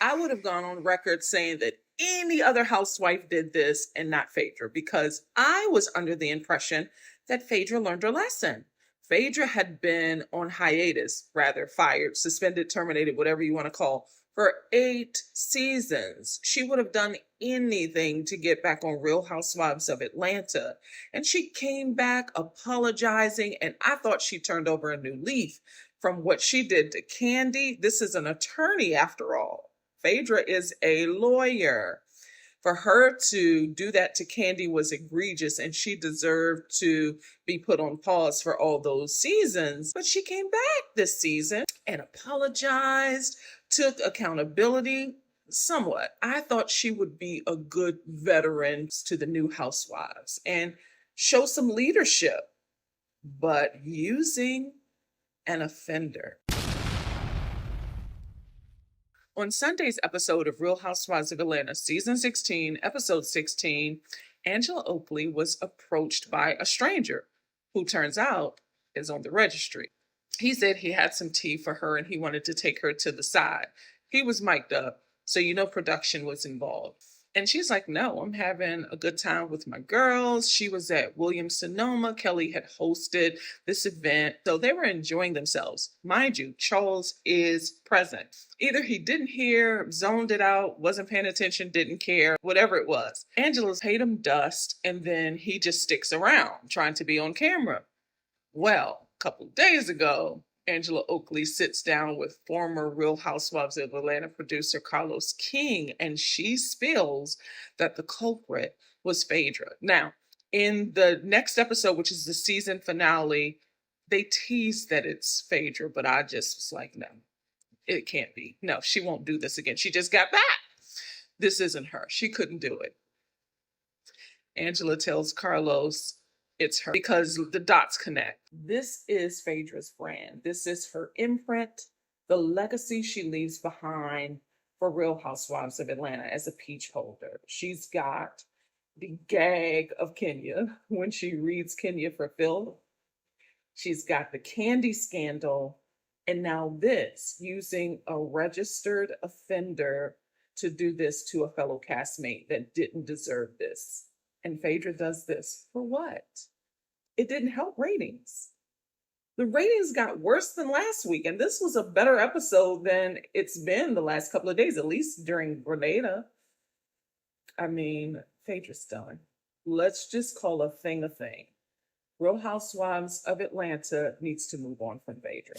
I would have gone on record saying that any other housewife did this and not Phaedra, because I was under the impression that Phaedra learned her lesson. Phaedra had been on hiatus, rather fired, suspended, terminated, whatever you want to call, for 8 seasons. She would have done anything to get back on Real Housewives of Atlanta. And she came back apologizing, and I thought she turned over a new leaf from what she did to Kandi. This is an attorney after all. Phaedra is a lawyer. For her to do that to Kandi was egregious, and she deserved to be put on pause for all those seasons. But she came back this season and apologized, took accountability somewhat. I thought she would be a good veteran to the new housewives and show some leadership, but using an offender. On Sunday's episode of Real Housewives of Atlanta, season 16, episode 16, Angela Oakley was approached by a stranger who turns out is on the registry. He said he had some tea for her and he wanted to take her to the side. He was mic'd up, so you know production was involved. And she's like, no, I'm having a good time with my girls. She was at Williams-Sonoma. Kelly had hosted this event. So they were enjoying themselves. Mind you, Charles is present. Either he didn't hear, zoned it out, wasn't paying attention, didn't care, whatever it was. Angela's paid him dust, and then he just sticks around trying to be on camera. Well, a couple of days ago, Angela Oakley sits down with former Real Housewives of Atlanta producer Carlos King, and she spills that the culprit was Phaedra. Now, in the next episode, which is the season finale, they tease that it's Phaedra, but I just was like, no, it can't be. No, she won't do this again. She just got back. This isn't her. She couldn't do it. Angela tells Carlos it's her because the dots connect. This is Phaedra's brand. This is her imprint, the legacy she leaves behind for Real Housewives of Atlanta as a peach holder. She's got the gag of Kenya when she reads Kenya for Phil. She's got the Kandi scandal. And now this, using a registered offender to do this to a fellow castmate that didn't deserve this. And Phaedra does this for what? It didn't help ratings. The ratings got worse than last week, and this was a better episode than it's been the last couple of days, at least during Grenada. I mean, Phaedra's done. Let's just call a thing a thing. Real Housewives of Atlanta needs to move on from Phaedra.